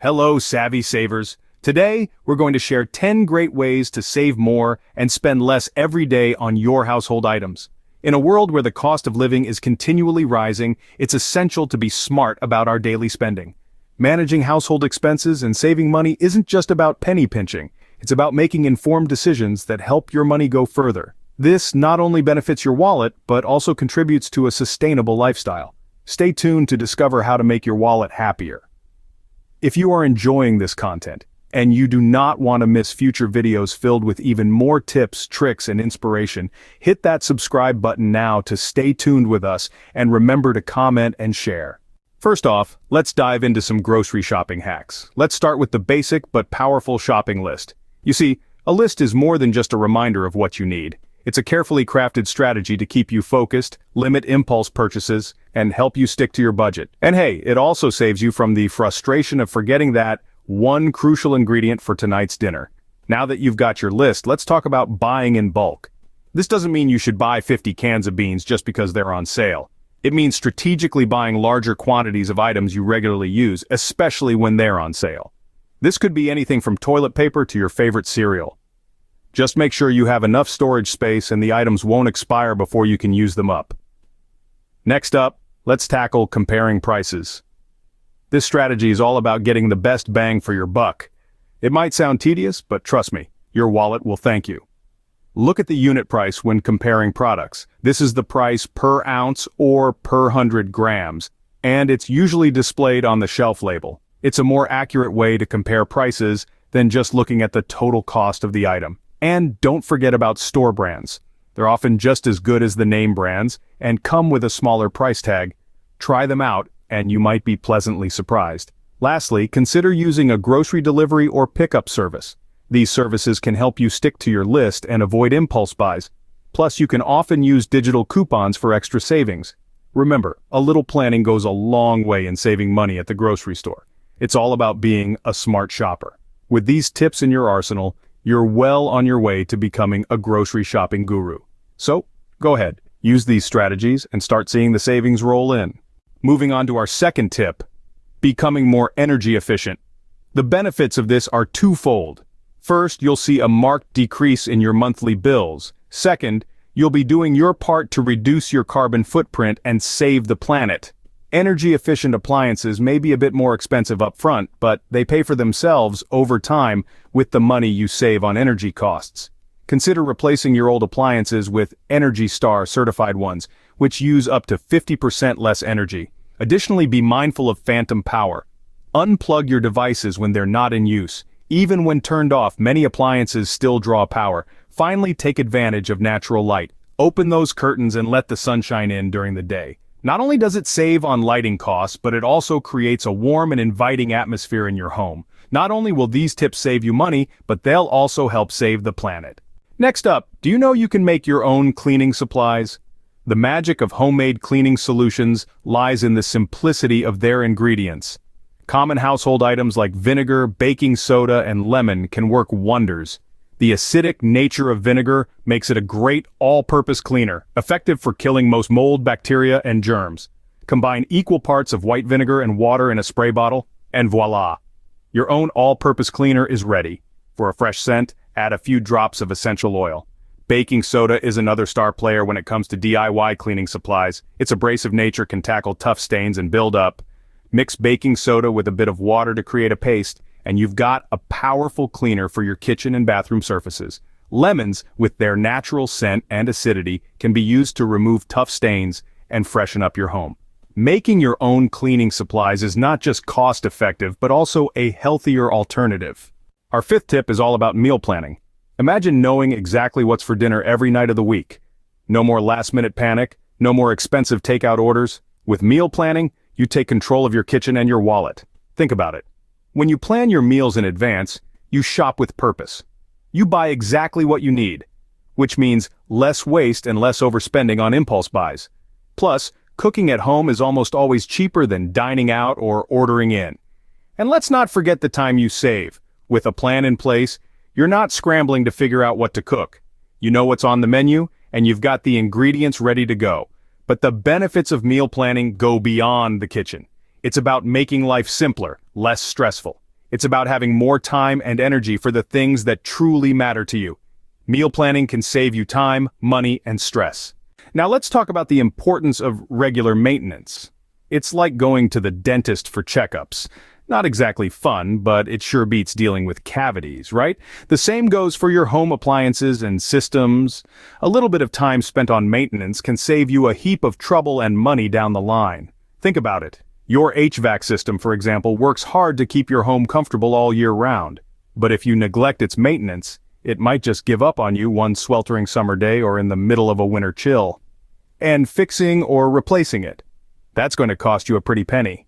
Hello, savvy savers. Today, we're going to share 10 great ways to save more and spend less every day on your household items. In a world where the cost of living is continually rising, it's essential to be smart about our daily spending. Managing household expenses and saving money isn't just about penny pinching. It's about making informed decisions that help your money go further. This not only benefits your wallet, but also contributes to a sustainable lifestyle. Stay tuned to discover how to make your wallet happier. If you are enjoying this content, and you do not want to miss future videos filled with even more tips, tricks, and inspiration, hit that subscribe button now to stay tuned with us, and remember to comment and share. First off, let's dive into some grocery shopping hacks. Let's start with the basic but powerful shopping list. You see, a list is more than just a reminder of what you need. It's a carefully crafted strategy to keep you focused, limit impulse purchases, and help you stick to your budget. And hey, it also saves you from the frustration of forgetting that one crucial ingredient for tonight's dinner. Now that you've got your list, let's talk about buying in bulk. This doesn't mean you should buy 50 cans of beans just because they're on sale. It means strategically buying larger quantities of items you regularly use, especially when they're on sale. This could be anything from toilet paper to your favorite cereal. Just make sure you have enough storage space and the items won't expire before you can use them up. Next up, let's tackle comparing prices. This strategy is all about getting the best bang for your buck. It might sound tedious, but trust me, your wallet will thank you. Look at the unit price when comparing products. This is the price per ounce or per 100 grams, and it's usually displayed on the shelf label. It's a more accurate way to compare prices than just looking at the total cost of the item. And don't forget about store brands. They're often just as good as the name brands and come with a smaller price tag. Try them out, and you might be pleasantly surprised. Lastly, consider using a grocery delivery or pickup service. These services can help you stick to your list and avoid impulse buys. Plus, you can often use digital coupons for extra savings. Remember, a little planning goes a long way in saving money at the grocery store. It's all about being a smart shopper. With these tips in your arsenal, you're well on your way to becoming a grocery shopping guru. So, go ahead, use these strategies and start seeing the savings roll in. Moving on to our second tip, becoming more energy efficient. The benefits of this are twofold. First, you'll see a marked decrease in your monthly bills. Second, you'll be doing your part to reduce your carbon footprint and save the planet. Energy-efficient appliances may be a bit more expensive up front, but they pay for themselves over time with the money you save on energy costs. Consider replacing your old appliances with Energy Star certified ones, which use up to 50% less energy. Additionally, be mindful of phantom power. Unplug your devices when they're not in use. Even when turned off, many appliances still draw power. Finally, take advantage of natural light. Open those curtains and let the sunshine in during the day. Not only does it save on lighting costs, but it also creates a warm and inviting atmosphere in your home. Not only will these tips save you money, but they'll also help save the planet. Next up, do you know you can make your own cleaning supplies? The magic of homemade cleaning solutions lies in the simplicity of their ingredients. Common household items like vinegar, baking soda, and lemon can work wonders. The acidic nature of vinegar makes it a great all-purpose cleaner, effective for killing most mold, bacteria, and germs. Combine equal parts of white vinegar and water in a spray bottle, and voila! Your own all-purpose cleaner is ready. For a fresh scent, add a few drops of essential oil. Baking soda is another star player when it comes to DIY cleaning supplies. Its abrasive nature can tackle tough stains and build up. Mix baking soda with a bit of water to create a paste, and you've got a powerful cleaner for your kitchen and bathroom surfaces. Lemons, with their natural scent and acidity, can be used to remove tough stains and freshen up your home. Making your own cleaning supplies is not just cost-effective, but also a healthier alternative. Our fifth tip is all about meal planning. Imagine knowing exactly what's for dinner every night of the week. No more last-minute panic, no more expensive takeout orders. With meal planning, you take control of your kitchen and your wallet. Think about it. When you plan your meals in advance, you shop with purpose. You buy exactly what you need, which means less waste and less overspending on impulse buys. Plus, cooking at home is almost always cheaper than dining out or ordering in. And let's not forget the time you save. With a plan in place, you're not scrambling to figure out what to cook. You know what's on the menu, and you've got the ingredients ready to go. But the benefits of meal planning go beyond the kitchen. It's about making life simpler, less stressful. It's about having more time and energy for the things that truly matter to you. Meal planning can save you time, money, and stress. Now let's talk about the importance of regular maintenance. It's like going to the dentist for checkups. Not exactly fun, but it sure beats dealing with cavities, right? The same goes for your home appliances and systems. A little bit of time spent on maintenance can save you a heap of trouble and money down the line. Think about it. Your HVAC system, for example, works hard to keep your home comfortable all year round. But if you neglect its maintenance, it might just give up on you one sweltering summer day or in the middle of a winter chill. And fixing or replacing it, that's going to cost you a pretty penny.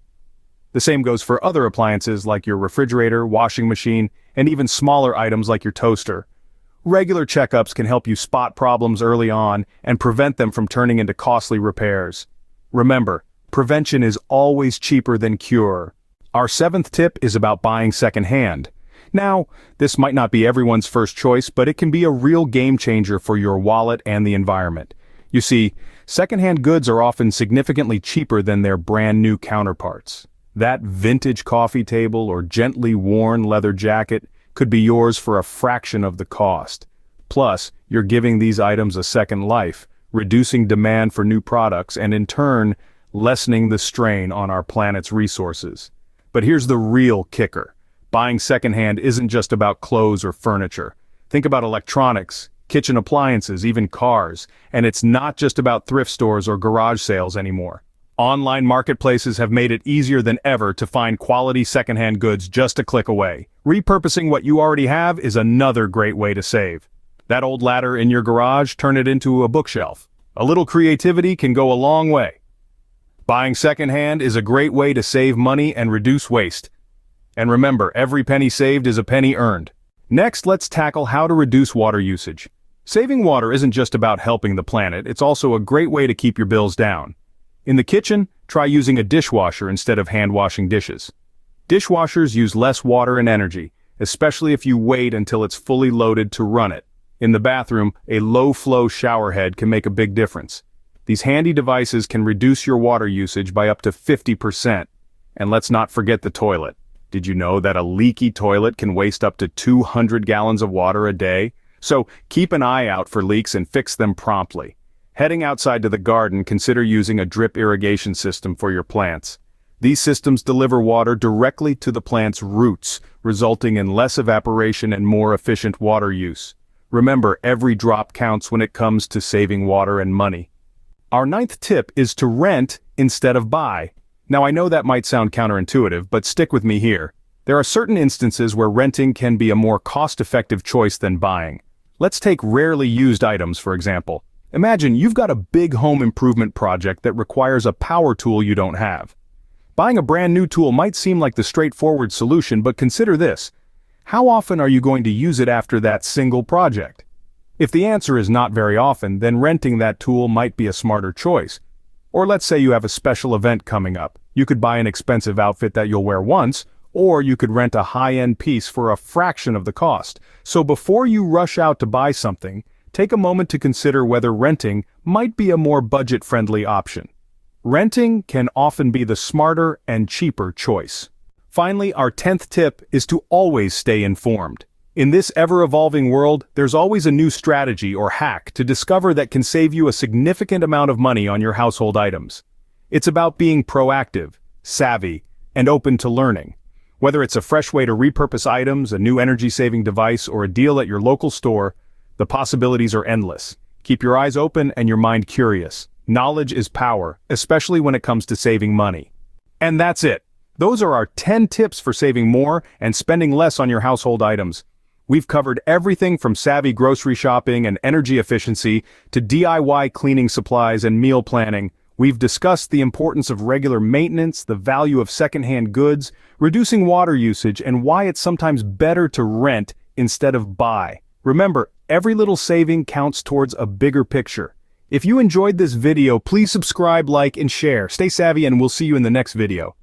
The same goes for other appliances like your refrigerator, washing machine, and even smaller items like your toaster. Regular checkups can help you spot problems early on and prevent them from turning into costly repairs. Remember, prevention is always cheaper than cure. Our 7th tip is about buying secondhand. Now, this might not be everyone's first choice, but it can be a real game changer for your wallet and the environment. You see, secondhand goods are often significantly cheaper than their brand new counterparts. That vintage coffee table or gently worn leather jacket could be yours for a fraction of the cost. Plus, you're giving these items a second life, reducing demand for new products and in turn, lessening the strain on our planet's resources. But here's the real kicker. Buying secondhand isn't just about clothes or furniture. Think about electronics, kitchen appliances, even cars, and it's not just about thrift stores or garage sales anymore. Online marketplaces have made it easier than ever to find quality secondhand goods just a click away. Repurposing what you already have is another great way to save. That old ladder in your garage, turn it into a bookshelf. A little creativity can go a long way. Buying secondhand is a great way to save money and reduce waste. And remember, every penny saved is a penny earned. Next, let's tackle how to reduce water usage. Saving water isn't just about helping the planet, it's also a great way to keep your bills down. In the kitchen, try using a dishwasher instead of hand-washing dishes. Dishwashers use less water and energy, especially if you wait until it's fully loaded to run it. In the bathroom, a low-flow shower head can make a big difference. These handy devices can reduce your water usage by up to 50%. And let's not forget the toilet. Did you know that a leaky toilet can waste up to 200 gallons of water a day? So keep an eye out for leaks and fix them promptly. Heading outside to the garden, consider using a drip irrigation system for your plants. These systems deliver water directly to the plant's roots, resulting in less evaporation and more efficient water use. Remember, every drop counts when it comes to saving water and money. Our 9th tip is to rent instead of buy. Now I know that might sound counterintuitive, but stick with me here. There are certain instances where renting can be a more cost-effective choice than buying. Let's take rarely used items, for example. Imagine you've got a big home improvement project that requires a power tool you don't have. Buying a brand new tool might seem like the straightforward solution, but consider this. How often are you going to use it after that single project? If the answer is not very often, then renting that tool might be a smarter choice. Or let's say you have a special event coming up. You could buy an expensive outfit that you'll wear once, or you could rent a high-end piece for a fraction of the cost. So before you rush out to buy something, take a moment to consider whether renting might be a more budget-friendly option. Renting can often be the smarter and cheaper choice. Finally, our 10th tip is to always stay informed. In this ever-evolving world, there's always a new strategy or hack to discover that can save you a significant amount of money on your household items. It's about being proactive, savvy, and open to learning. Whether it's a fresh way to repurpose items, a new energy-saving device, or a deal at your local store, the possibilities are endless. Keep your eyes open and your mind curious. Knowledge is power, especially when it comes to saving money. And that's it. Those are our 10 tips for saving more and spending less on your household items. We've covered everything from savvy grocery shopping and energy efficiency to DIY cleaning supplies and meal planning. We've discussed the importance of regular maintenance, the value of secondhand goods, reducing water usage, and why it's sometimes better to rent instead of buy. Remember, every little saving counts towards a bigger picture. If you enjoyed this video, please subscribe, like, and share. Stay savvy, and we'll see you in the next video.